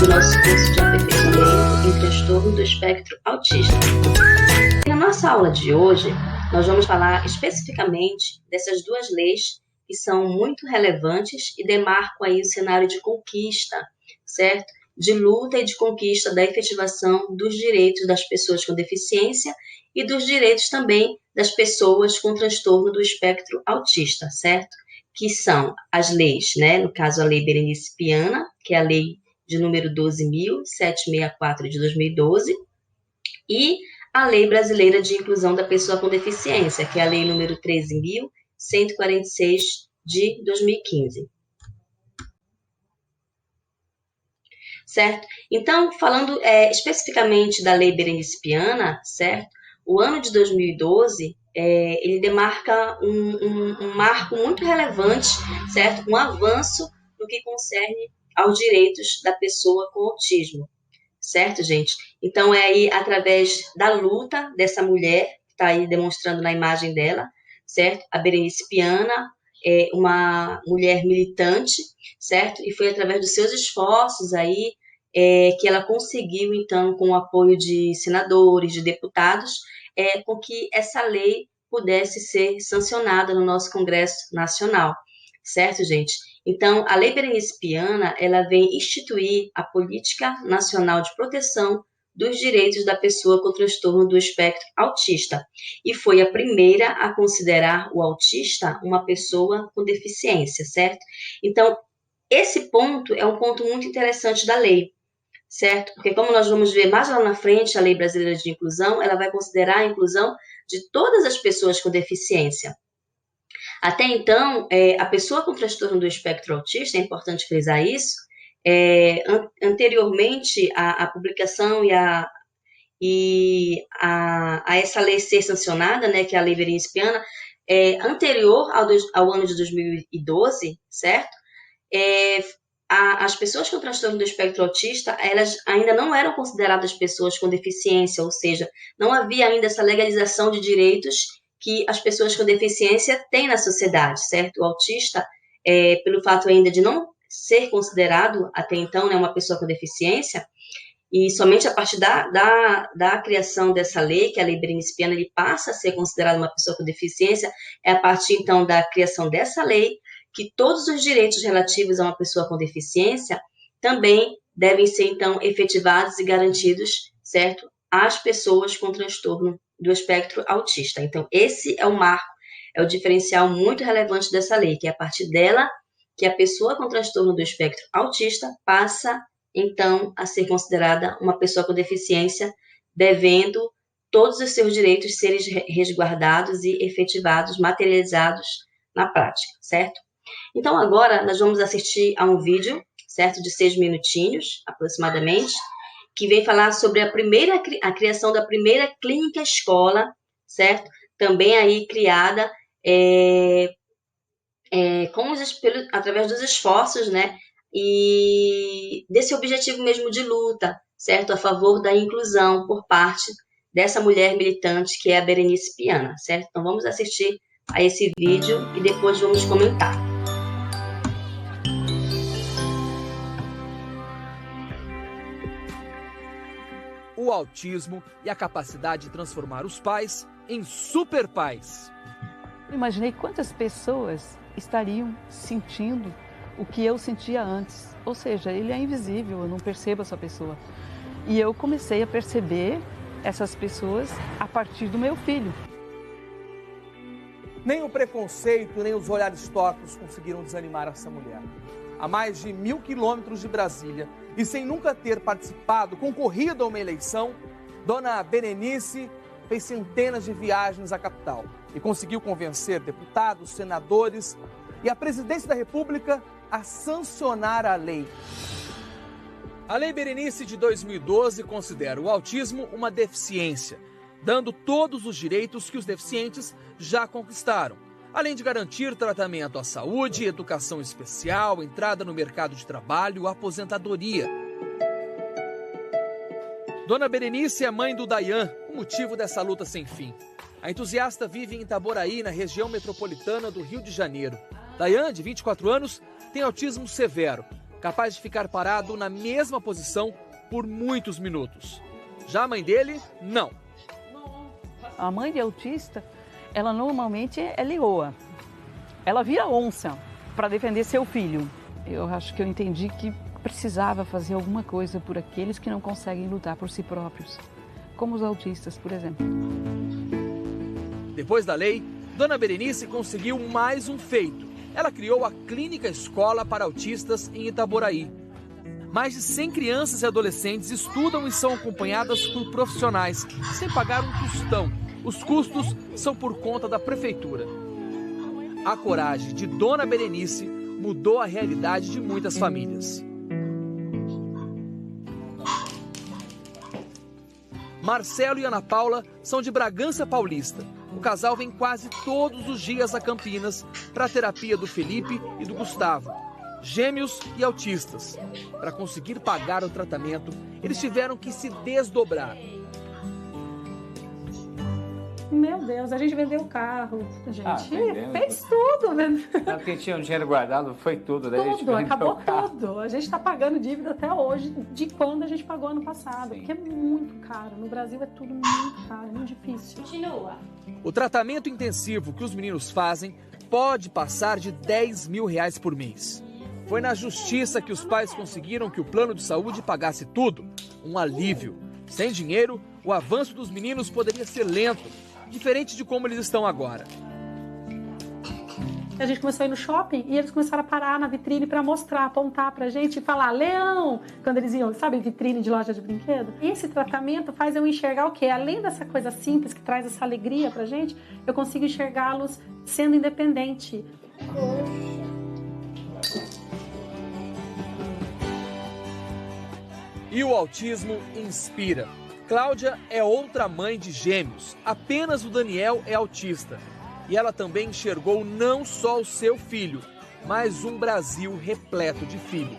do nosso curso de aperfeiçoamento em transtorno do espectro autista. Na nossa aula de hoje, nós vamos falar especificamente dessas duas leis que são muito relevantes e demarcam aí o cenário de conquista, certo? De luta e de conquista da efetivação dos direitos das pessoas com deficiência e dos direitos também das pessoas com transtorno do espectro autista, certo? Que são as leis, né? No caso, a Lei Berenice Piana, que é a lei de número 12.764 de 2012, e a Lei Brasileira de Inclusão da Pessoa com Deficiência, que é a lei número 13.146 de 2015. Certo? Então, falando especificamente da Lei Berenice Piana, certo? O ano de 2012, ele demarca um marco muito relevante, certo? Um avanço no que concerne aos direitos da pessoa com autismo, certo, gente? Então, é aí através da luta dessa mulher, que está aí demonstrando na imagem dela, certo? A Berenice Piana é uma mulher militante, certo? E foi através dos seus esforços aí que ela conseguiu, então, com o apoio de senadores, de deputados, com que essa lei pudesse ser sancionada no nosso Congresso Nacional, certo, gente? Então, a Lei Berenice Piana, ela vem instituir a Política Nacional de Proteção dos Direitos da Pessoa com Transtorno do Espectro Autista, e foi a primeira a considerar o autista uma pessoa com deficiência, certo? Então, esse ponto é um ponto muito interessante da lei, certo? Porque como nós vamos ver mais lá na frente, a Lei Brasileira de Inclusão, ela vai considerar a inclusão de todas as pessoas com deficiência. Até então, a pessoa com transtorno do espectro autista, é importante frisar isso, anteriormente à publicação e a essa lei ser sancionada, né, que é a Lei Berenice Piana, anterior ao ano de 2012, certo? As pessoas com transtorno do espectro autista, elas ainda não eram consideradas pessoas com deficiência, ou seja, não havia ainda essa legalização de direitos que as pessoas com deficiência têm na sociedade, certo? O autista, pelo fato ainda de não ser considerado até então, né, uma pessoa com deficiência, e somente a partir da criação dessa lei, que é a Lei Berenice Piana, ele passa a ser considerado uma pessoa com deficiência, é a partir então da criação dessa lei que todos os direitos relativos a uma pessoa com deficiência também devem ser então efetivados e garantidos, certo? Às pessoas com transtorno do espectro autista. Então, esse é o marco, é o diferencial muito relevante dessa lei, que é a partir dela que a pessoa com transtorno do espectro autista passa, então, a ser considerada uma pessoa com deficiência, devendo todos os seus direitos serem resguardados e efetivados, materializados na prática, certo? Então, agora, nós vamos assistir a um vídeo, certo, de 6 minutinhos, aproximadamente, que vem falar sobre a criação da primeira clínica escola, certo? Também aí criada através dos esforços, né? E desse objetivo mesmo de luta, certo? A favor da inclusão por parte dessa mulher militante que é a Berenice Piana, certo? Então, vamos assistir a esse vídeo e depois vamos comentar. O autismo e a capacidade de transformar os pais em super pais. Imaginei quantas pessoas estariam sentindo o que eu sentia antes. Ou seja, ele é invisível, eu não percebo essa pessoa. E eu comecei a perceber essas pessoas a partir do meu filho. Nem o preconceito, nem os olhares tortos conseguiram desanimar essa mulher. A mais de 1.000 quilômetros de Brasília e sem nunca ter concorrido a uma eleição, Dona Berenice fez centenas de viagens à capital e conseguiu convencer deputados, senadores e a presidência da República a sancionar a lei. A Lei Berenice de 2012 considera o autismo uma deficiência, dando todos os direitos que os deficientes já conquistaram, além de garantir tratamento à saúde, educação especial, entrada no mercado de trabalho, aposentadoria. Dona Berenice é mãe do Dayan, o motivo dessa luta sem fim. A entusiasta vive em Itaboraí, na região metropolitana do Rio de Janeiro. Dayan, de 24 anos, tem autismo severo, capaz de ficar parado na mesma posição por muitos minutos. Já a mãe dele, não. A mãe de autista, ela normalmente é leoa. Ela vira onça para defender seu filho. Eu acho que eu entendi que precisava fazer alguma coisa por aqueles que não conseguem lutar por si próprios, como os autistas, por exemplo. Depois da lei, Dona Berenice conseguiu mais um feito. Ela criou a Clínica Escola para Autistas em Itaboraí. Mais de 100 crianças e adolescentes estudam e são acompanhadas por profissionais, sem pagar um tostão. Os custos são por conta da prefeitura. A coragem de Dona Berenice mudou a realidade de muitas famílias. Marcelo e Ana Paula são de Bragança Paulista. O casal vem quase todos os dias a Campinas para a terapia do Felipe e do Gustavo, gêmeos e autistas. Para conseguir pagar o tratamento, eles tiveram que se desdobrar. Meu Deus, a gente vendeu o carro, a gente fez tudo. Porque tinha um dinheiro guardado, foi tudo. Daí Tudo, acabou tudo. A gente está pagando dívida até hoje, de quando a gente pagou ano passado. Sim. Porque é muito caro, no Brasil é tudo muito caro, muito difícil. Continua. O tratamento intensivo que os meninos fazem pode passar de R$10 mil por mês. Foi na justiça que os pais conseguiram que o plano de saúde pagasse tudo. Um alívio. Sem dinheiro, o avanço dos meninos poderia ser lento, diferente de como eles estão agora. A gente começou a ir no shopping e eles começaram a parar na vitrine para mostrar, apontar pra gente e falar Leão, quando eles iam, sabe, vitrine de loja de brinquedo. E esse tratamento faz eu enxergar o quê? Além dessa coisa simples que traz essa alegria pra gente, eu consigo enxergá-los sendo independente. E o autismo inspira. Cláudia é outra mãe de gêmeos. Apenas o Daniel é autista. E ela também enxergou não só o seu filho, mas um Brasil repleto de filhos.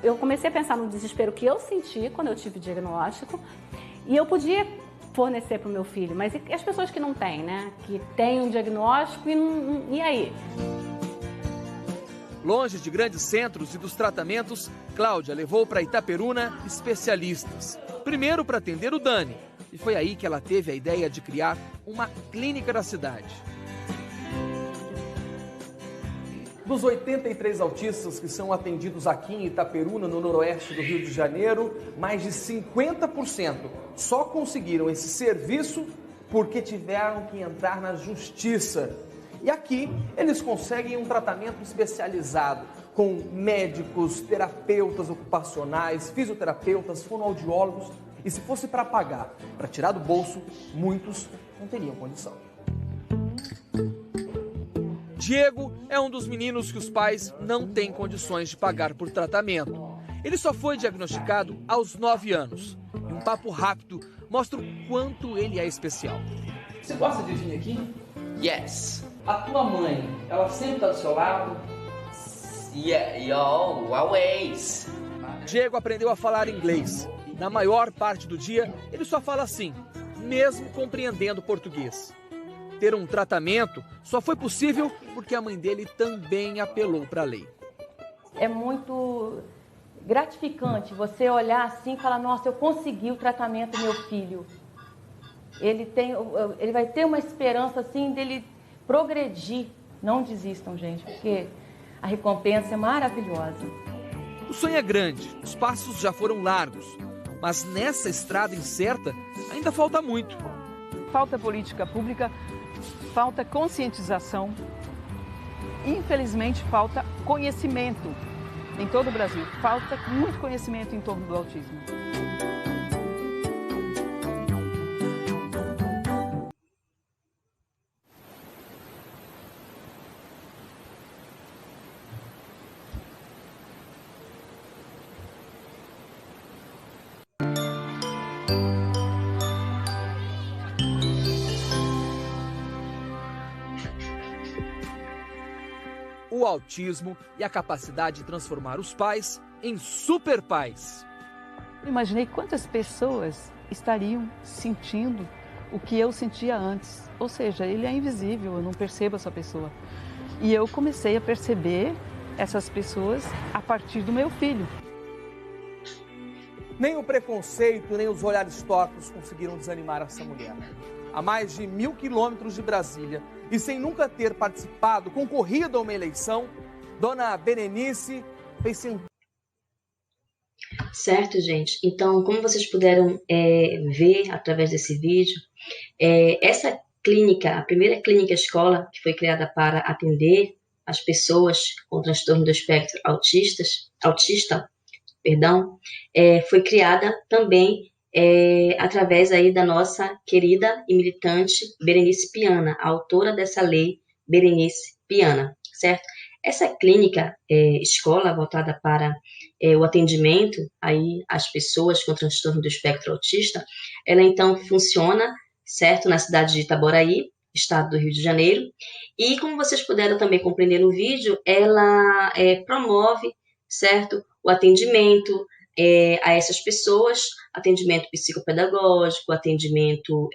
Eu comecei a pensar no desespero que eu senti quando eu tive o diagnóstico e eu podia fornecer para o meu filho, mas e as pessoas que não têm, né? Que têm um diagnóstico e aí? Longe de grandes centros e dos tratamentos, Cláudia levou para Itaperuna especialistas. Primeiro para atender o Dani, e foi aí que ela teve a ideia de criar uma clínica na cidade. Dos 83 autistas que são atendidos aqui em Itaperuna, no noroeste do Rio de Janeiro, mais de 50% só conseguiram esse serviço porque tiveram que entrar na justiça. E aqui eles conseguem um tratamento especializado com médicos, terapeutas ocupacionais, fisioterapeutas, fonoaudiólogos. E se fosse para pagar, para tirar do bolso, muitos não teriam condição. Diego é um dos meninos que os pais não têm condições de pagar por tratamento. Ele só foi diagnosticado aos 9 anos. E um papo rápido mostra o quanto ele é especial. Você gosta de vir aqui? Yes. A tua mãe, ela sempre está do seu lado? Yeah, always. Diego aprendeu a falar inglês. Na maior parte do dia, ele só fala assim, mesmo compreendendo português. Ter um tratamento só foi possível porque a mãe dele também apelou para a lei. É muito gratificante você olhar assim e falar, nossa, eu consegui o tratamento do meu filho. Ele vai ter uma esperança assim dele progredir. Não desistam, gente, porque a recompensa é maravilhosa. O sonho é grande, os passos já foram largos, mas nessa estrada incerta ainda falta muito. Falta política pública, falta conscientização, infelizmente falta conhecimento em todo o Brasil. Falta muito conhecimento em torno do autismo. O autismo e a capacidade de transformar os pais em super pais. Imaginei quantas pessoas estariam sentindo o que eu sentia antes. Ou seja, ele é invisível, eu não percebo essa pessoa. E eu comecei a perceber essas pessoas a partir do meu filho. Nem o preconceito, nem os olhares tortos conseguiram desanimar essa mulher. A mais de 1.000 quilômetros de Brasília e sem nunca ter participado, concorrido a uma eleição, Dona Berenice fez Certo, gente? Então, como vocês puderam ver através desse vídeo, essa clínica, a primeira clínica escola que foi criada para atender as pessoas com transtorno do espectro autista, foi criada também através aí da nossa querida e militante Berenice Piana, a autora dessa lei Berenice Piana, certo? Essa clínica escola voltada para o atendimento aí às pessoas com transtorno do espectro autista, ela então funciona, certo, na cidade de Itaboraí, estado do Rio de Janeiro, e como vocês puderam também compreender no vídeo, ela promove, certo, o atendimento a essas pessoas, atendimento psicopedagógico, atendimento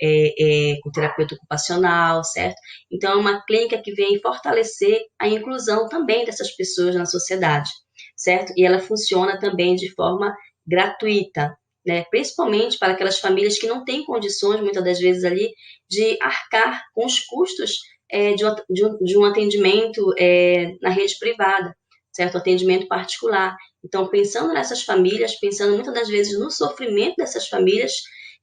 com terapeuta ocupacional, certo? Então, é uma clínica que vem fortalecer a inclusão também dessas pessoas na sociedade, certo? E ela funciona também de forma gratuita, né? Principalmente para aquelas famílias que não têm condições, muitas das vezes ali, de arcar com os custos de um atendimento na rede privada, certo? Atendimento particular. Então, pensando nessas famílias, pensando muitas das vezes no sofrimento dessas famílias,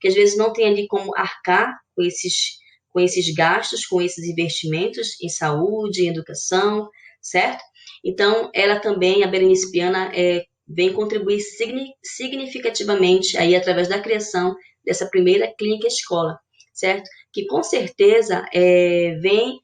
que às vezes não tem ali como arcar com esses gastos, com esses investimentos em saúde, em educação, certo? Então, ela também, a Berenice Piana, vem contribuir significativamente aí através da criação dessa primeira clínica escola, certo? Que com certeza vem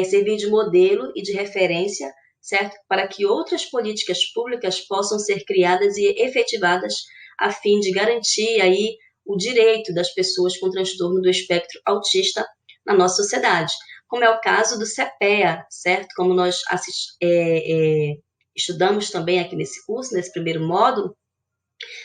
servir de modelo e de referência, certo? Para que outras políticas públicas possam ser criadas e efetivadas a fim de garantir aí o direito das pessoas com transtorno do espectro autista na nossa sociedade, como é o caso do CEPEA, certo? Como nós estudamos também aqui nesse curso, nesse primeiro módulo,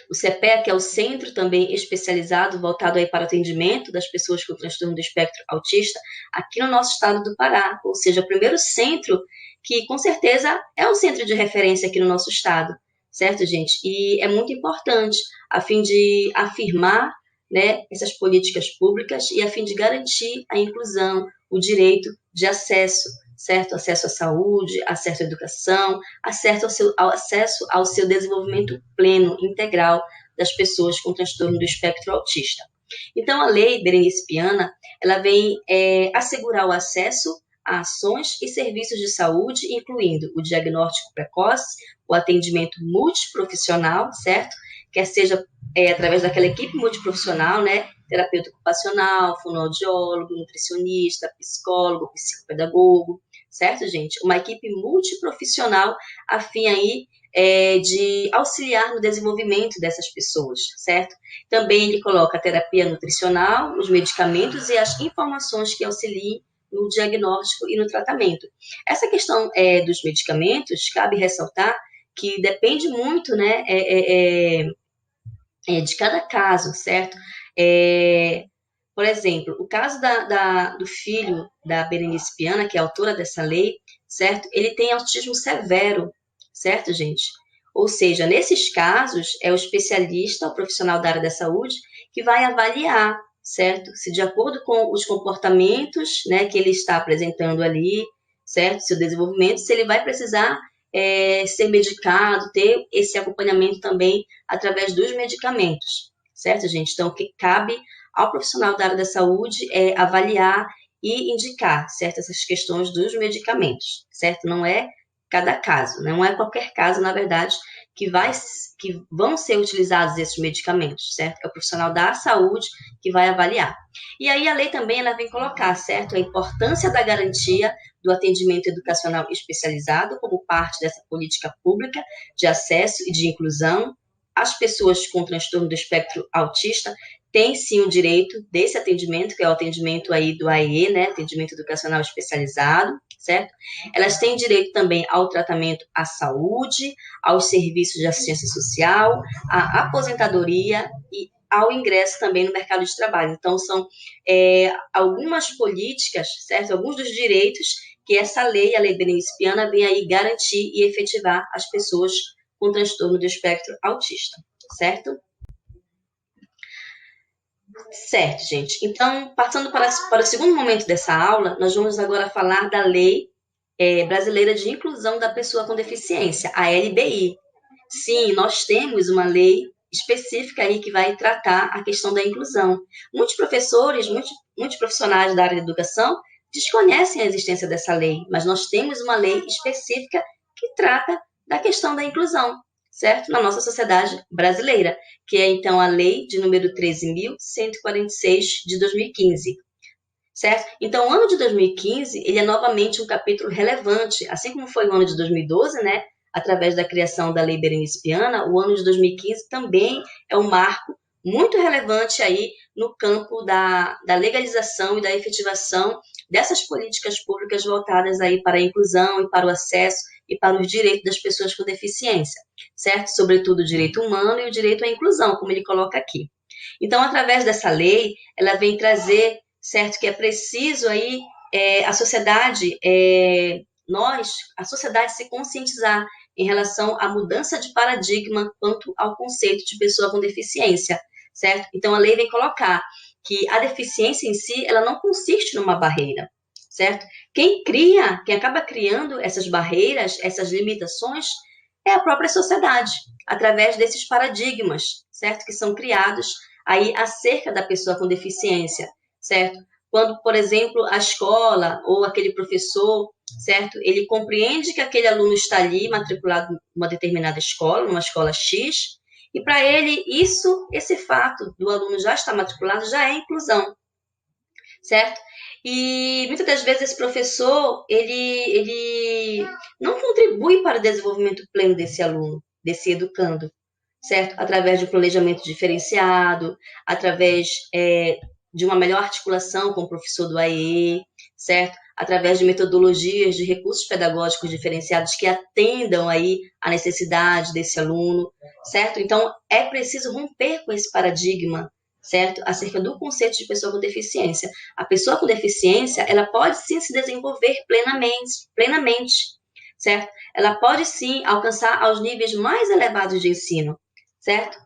o CEPEA, que é o centro também especializado, voltado aí para o atendimento das pessoas com transtorno do espectro autista, aqui no nosso estado do Pará, ou seja, o primeiro centro que, com certeza, é um centro de referência aqui no nosso estado, certo, gente? E é muito importante, a fim de afirmar, né, essas políticas públicas e a fim de garantir a inclusão, o direito de acesso, certo? Acesso à saúde, acesso à educação, acesso ao seu desenvolvimento pleno, integral das pessoas com transtorno do espectro autista. Então, a lei Berenice Piana, ela vem assegurar o acesso a ações e serviços de saúde, incluindo o diagnóstico precoce, o atendimento multiprofissional, certo? Quer seja através daquela equipe multiprofissional, né? Terapeuta ocupacional, fonoaudiólogo, nutricionista, psicólogo, psicopedagogo, certo, gente? Uma equipe multiprofissional a fim aí de auxiliar no desenvolvimento dessas pessoas, certo? Também ele coloca a terapia nutricional, os medicamentos e as informações que auxiliem no diagnóstico e no tratamento. Essa questão dos medicamentos, cabe ressaltar que depende muito, né, de cada caso, certo? Por exemplo, o caso do filho da Berenice Piana, que é a autora dessa lei, certo? Ele tem autismo severo, certo, gente? Ou seja, nesses casos, é o especialista, o profissional da área da saúde, que vai avaliar, certo? Se de acordo com os comportamentos, né, que ele está apresentando ali, certo? Seu desenvolvimento, se ele vai precisar ser medicado, ter esse acompanhamento também através dos medicamentos, certo, gente? Então, que cabe ao profissional da área da saúde avaliar e indicar, certo, essas questões dos medicamentos, certo? Não é cada caso, não é qualquer caso, na verdade, que vão ser utilizados esses medicamentos, certo? É o profissional da saúde que vai avaliar. E aí a lei também ela vem colocar, certo, a importância da garantia do atendimento educacional especializado como parte dessa política pública de acesso e de inclusão. As pessoas com transtorno do espectro autista têm sim o direito desse atendimento, que é o atendimento aí do AEE, né, atendimento educacional especializado, certo? Elas têm direito também ao tratamento à saúde, aos serviços de assistência social, à aposentadoria e ao ingresso também no mercado de trabalho. Então, são algumas políticas, certo? Alguns dos direitos que essa lei, a Lei Berenice Piana, vem aí garantir e efetivar as pessoas com transtorno do espectro autista, certo? Certo, gente. Então, passando para o segundo momento dessa aula, nós vamos agora falar da Lei Brasileira de Inclusão da Pessoa com Deficiência, a LBI. Sim, nós temos uma lei específica aí que vai tratar a questão da inclusão. Muitos professores, muitos profissionais da área de educação desconhecem a existência dessa lei, mas nós temos uma lei específica que trata da questão da inclusão, certo? Na nossa sociedade brasileira, que é então a lei de número 13.146 de 2015. Certo? Então, o ano de 2015, ele é novamente um capítulo relevante, assim como foi o ano de 2012, né? Através da criação da Lei Berenice Piana, o ano de 2015 também é um marco muito relevante aí no campo da legalização e da efetivação dessas políticas públicas voltadas aí para a inclusão e para o acesso e para os direitos das pessoas com deficiência, certo? Sobretudo o direito humano e o direito à inclusão, como ele coloca aqui. Então, através dessa lei, ela vem trazer, certo, que é preciso aí a sociedade, a sociedade se conscientizar em relação à mudança de paradigma quanto ao conceito de pessoa com deficiência, certo? Então, a lei vem colocar que a deficiência em si, ela não consiste numa barreira, certo? Quem acaba criando essas barreiras, essas limitações, é a própria sociedade, através desses paradigmas, certo? Que são criados aí acerca da pessoa com deficiência, certo? Quando, por exemplo, a escola ou aquele professor, certo? Ele compreende que aquele aluno está ali matriculado numa determinada escola, numa escola X, e para ele esse fato do aluno já estar matriculado já é inclusão, certo? E muitas das vezes esse professor, ele não contribui para o desenvolvimento pleno desse aluno, desse educando, certo? Através de um planejamento diferenciado, através de uma melhor articulação com o professor do AEE, certo? Através de metodologias, de recursos pedagógicos diferenciados que atendam aí a necessidade desse aluno, certo? Então, é preciso romper com esse paradigma, certo? Acerca do conceito de pessoa com deficiência. A pessoa com deficiência, ela pode sim se desenvolver plenamente, certo? Ela pode sim alcançar aos níveis mais elevados de ensino, certo?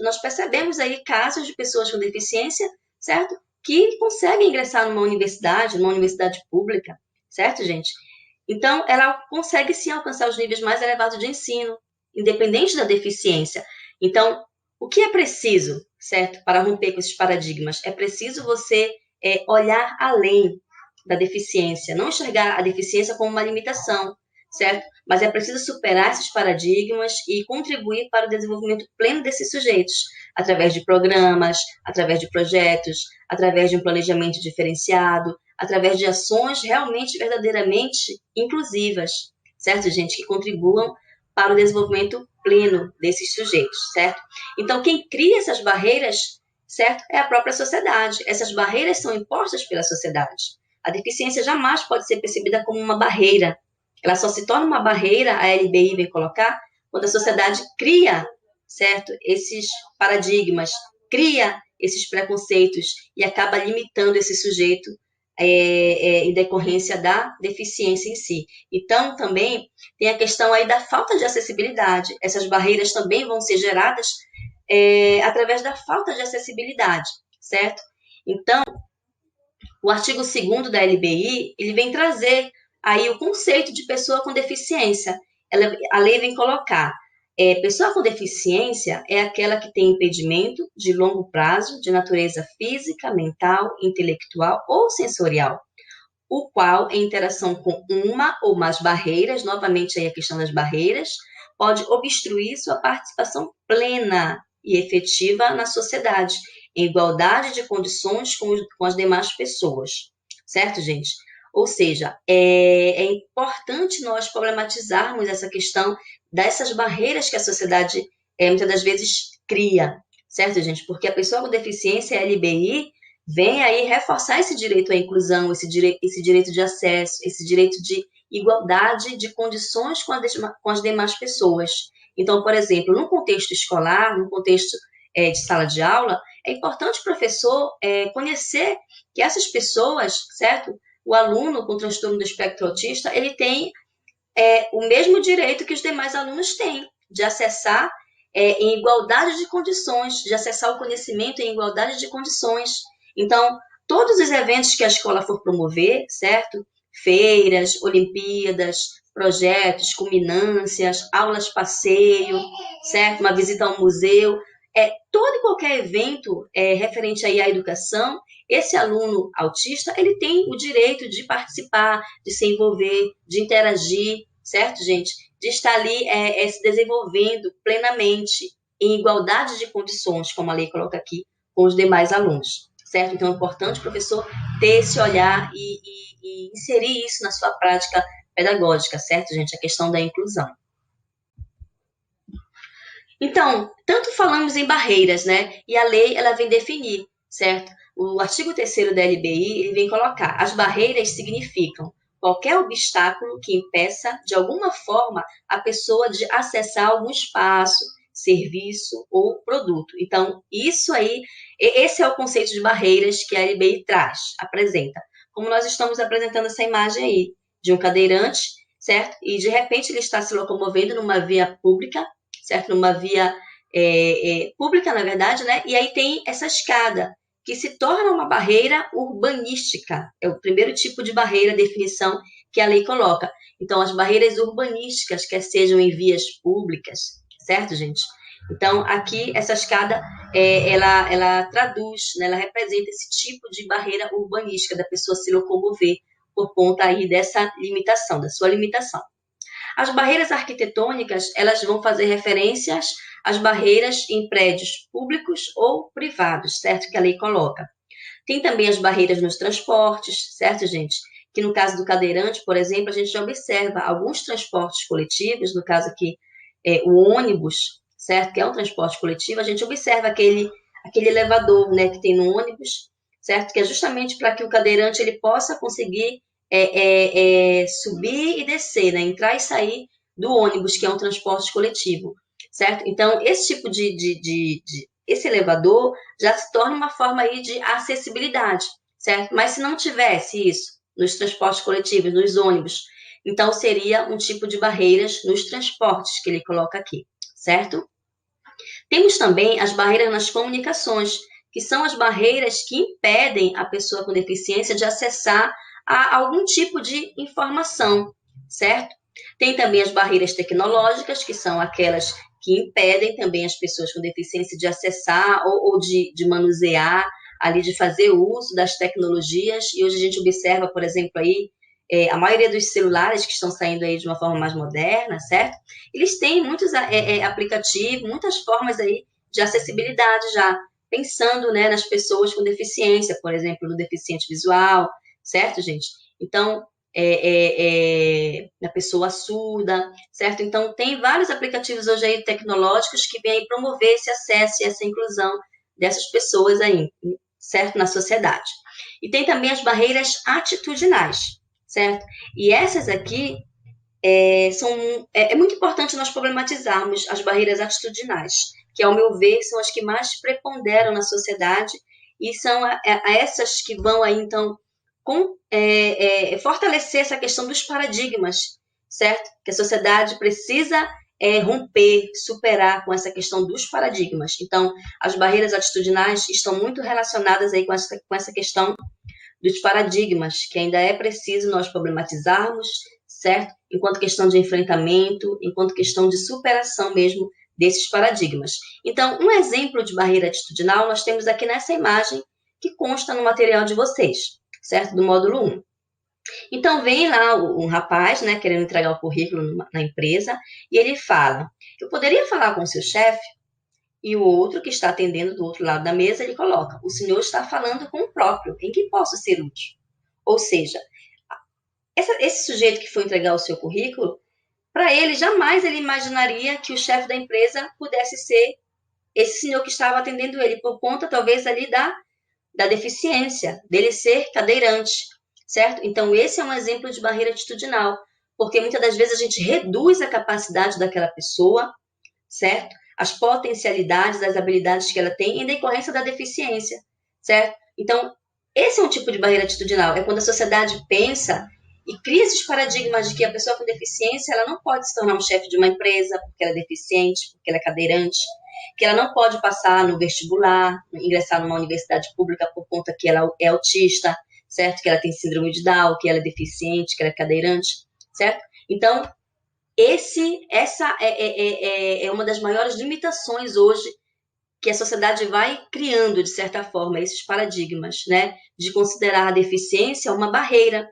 Nós percebemos aí casos de pessoas com deficiência, certo? Que conseguem ingressar numa universidade pública, certo, gente? Então, ela consegue sim alcançar os níveis mais elevados de ensino, independente da deficiência. Então, o que é preciso, certo, para romper com esses paradigmas? É preciso você olhar além da deficiência, não enxergar a deficiência como uma limitação, certo? Mas é preciso superar esses paradigmas e contribuir para o desenvolvimento pleno desses sujeitos, através de programas, através de projetos, através de um planejamento diferenciado, através de ações realmente, verdadeiramente inclusivas, certo, gente? Que contribuam para o desenvolvimento pleno desses sujeitos, certo? Então, quem cria essas barreiras, certo, é a própria sociedade. Essas barreiras são impostas pela sociedade. A deficiência jamais pode ser percebida como uma barreira. Ela só se torna uma barreira, a LBI vem colocar, quando a sociedade cria, certo, esses paradigmas, cria esses preconceitos e acaba limitando esse sujeito em decorrência da deficiência em si. Então, também tem a questão aí da falta de acessibilidade. Essas barreiras também vão ser geradas através da falta de acessibilidade, certo? Então, o artigo 2º da LBI, ele vem trazer aí o conceito de pessoa com deficiência. A lei vem colocar, pessoa com deficiência é aquela que tem impedimento de longo prazo, de natureza física, mental, intelectual ou sensorial, o qual, em interação com uma ou mais barreiras, novamente aí a questão das barreiras, pode obstruir sua participação plena e efetiva na sociedade, em igualdade de condições com as demais pessoas. Certo, gente? Ou seja, é importante nós problematizarmos essa questão dessas barreiras que a sociedade muitas das vezes cria, certo, gente? Porque a pessoa com deficiência, a LBI, vem aí reforçar esse direito à inclusão, esse direito de acesso, esse direito de igualdade de condições com as demais pessoas. Então, por exemplo, num contexto escolar, num contexto de sala de aula, é importante o professor conhecer que essas pessoas, certo, o aluno com transtorno do espectro autista, ele tem o mesmo direito que os demais alunos têm, de acessar em igualdade de condições, de acessar o conhecimento em igualdade de condições. Então, todos os eventos que a escola for promover, certo? Feiras, Olimpíadas, projetos, culminâncias, aulas passeio, certo? Uma visita ao museu, todo e qualquer evento referente aí à educação, esse aluno autista, ele tem o direito de participar, de se envolver, de interagir, certo, gente? De estar ali se desenvolvendo plenamente, em igualdade de condições, como a lei coloca aqui, com os demais alunos, certo? Então, é importante o professor ter esse olhar e inserir isso na sua prática pedagógica, certo, gente? A questão da inclusão. Então, tanto falamos em barreiras, né? E a lei, ela vem definir, certo? O artigo 3º da LBI, ele vem colocar, as barreiras significam qualquer obstáculo que impeça, de alguma forma, a pessoa de acessar algum espaço, serviço ou produto. Então, isso aí, esse é o conceito de barreiras que a LBI traz, apresenta. Como nós estamos apresentando essa imagem aí, de um cadeirante, certo? E, de repente, ele está se locomovendo numa via pública, certo? Numa via pública, na verdade, né? E aí tem essa escada, que se torna uma barreira urbanística. É o primeiro tipo de barreira, definição que a lei coloca. Então, as barreiras urbanísticas, quer sejam em vias públicas, certo, gente? Então, aqui, essa escada, ela traduz, né? Ela representa esse tipo de barreira urbanística, da pessoa se locomover por conta aí dessa limitação, da sua limitação. As barreiras arquitetônicas, elas vão fazer referências às barreiras em prédios públicos ou privados, certo? Que a lei coloca. Tem também as barreiras nos transportes, certo, gente? Que no caso do cadeirante, por exemplo, a gente já observa alguns transportes coletivos, no caso aqui, o ônibus, certo? Que é um transporte coletivo, a gente observa aquele elevador, né, que tem no ônibus, certo? Que é justamente para que o cadeirante ele possa conseguir subir e descer, né? Entrar e sair do ônibus, que é um transporte coletivo, certo? Então, esse tipo esse elevador já se torna uma forma aí de acessibilidade, certo? Mas se não tivesse isso nos transportes coletivos, nos ônibus, então seria um tipo de barreiras nos transportes que ele coloca aqui, certo? Temos também as barreiras nas comunicações, que são as barreiras que impedem a pessoa com deficiência de acessar a algum tipo de informação, certo? Tem também as barreiras tecnológicas, que são aquelas que impedem também as pessoas com deficiência de acessar ou de manusear, ali de fazer uso das tecnologias. E hoje a gente observa, por exemplo, aí, a maioria dos celulares que estão saindo aí de uma forma mais moderna, certo? Eles têm muitos aplicativos, muitas formas aí de acessibilidade já, pensando, né, nas pessoas com deficiência, por exemplo, no deficiente visual, certo, gente? Então, na pessoa surda, certo? Então, tem vários aplicativos hoje aí tecnológicos que vêm promover esse acesso e essa inclusão dessas pessoas aí, certo? Na sociedade. E tem também as barreiras atitudinais, certo? E essas aqui é muito importante nós problematizarmos as barreiras atitudinais, que, ao meu ver, são as que mais preponderam na sociedade e são essas que vão aí, então, fortalecer essa questão dos paradigmas, certo? Que a sociedade precisa romper, superar com essa questão dos paradigmas. Então, as barreiras atitudinais estão muito relacionadas aí com essa questão dos paradigmas, que ainda é preciso nós problematizarmos, certo? Enquanto questão de enfrentamento, enquanto questão de superação mesmo desses paradigmas. Então, um exemplo de barreira atitudinal nós temos aqui nessa imagem que consta no material de vocês, certo? Do módulo 1. Então, vem lá um rapaz, né, querendo entregar o currículo na empresa, e ele fala, eu poderia falar com o seu chefe? E o outro que está atendendo do outro lado da mesa, ele coloca, o senhor está falando com o próprio, em que posso ser útil? Ou seja, esse sujeito que foi entregar o seu currículo, para ele, jamais ele imaginaria que o chefe da empresa pudesse ser esse senhor que estava atendendo ele, por conta, talvez, ali da deficiência, dele ser cadeirante, certo? Então, esse é um exemplo de barreira atitudinal, porque muitas das vezes a gente reduz a capacidade daquela pessoa, certo? As potencialidades, as habilidades que ela tem em decorrência da deficiência, certo? Então, Esse é um tipo de barreira atitudinal, é quando a sociedade pensa e cria esses paradigmas de que a pessoa com deficiência ela não pode se tornar um chefe de uma empresa porque ela é deficiente, porque ela é cadeirante, que ela não pode passar no vestibular, ingressar numa universidade pública por conta que ela é autista, certo? Que ela tem síndrome de Down, que ela é deficiente, que ela é cadeirante, certo? Então, essa é uma das maiores limitações hoje que a sociedade vai criando, de certa forma, esses paradigmas, né? De considerar a deficiência uma barreira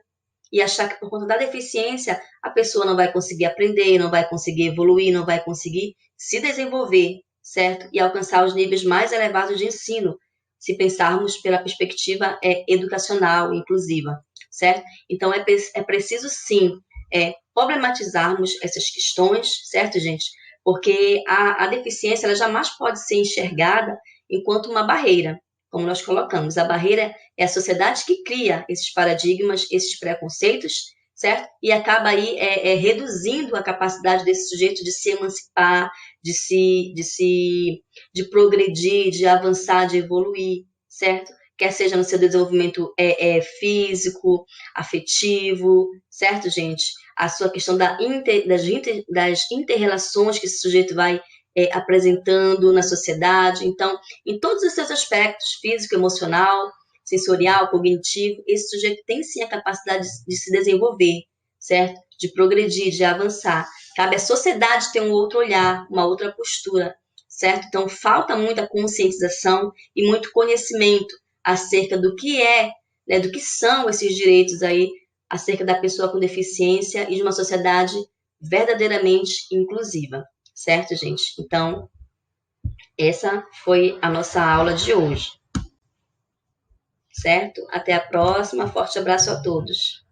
e achar que por conta da deficiência a pessoa não vai conseguir aprender, não vai conseguir evoluir, não vai conseguir se desenvolver, certo? E alcançar os níveis mais elevados de ensino, se pensarmos pela perspectiva educacional, inclusiva, certo? Então, é preciso, sim, problematizarmos essas questões, certo, gente? Porque a deficiência ela jamais pode ser enxergada enquanto uma barreira, como nós colocamos. A barreira é a sociedade que cria esses paradigmas, esses preconceitos, certo? E acaba aí reduzindo a capacidade desse sujeito de se emancipar, de progredir, de avançar, de evoluir, certo? Quer seja no seu desenvolvimento físico, afetivo, certo, gente? A sua questão das inter-relações que esse sujeito vai apresentando na sociedade. Então, em todos os seus aspectos, físico, emocional, sensorial, cognitivo, esse sujeito tem sim a capacidade de se desenvolver, certo? De progredir, de avançar. Cabe à sociedade ter um outro olhar, uma outra postura, certo? Então, falta muita conscientização e muito conhecimento acerca do que né, do que são esses direitos aí, acerca da pessoa com deficiência e de uma sociedade verdadeiramente inclusiva, certo, gente? Então, essa foi a nossa aula de hoje, certo? Até a próxima, forte abraço a todos.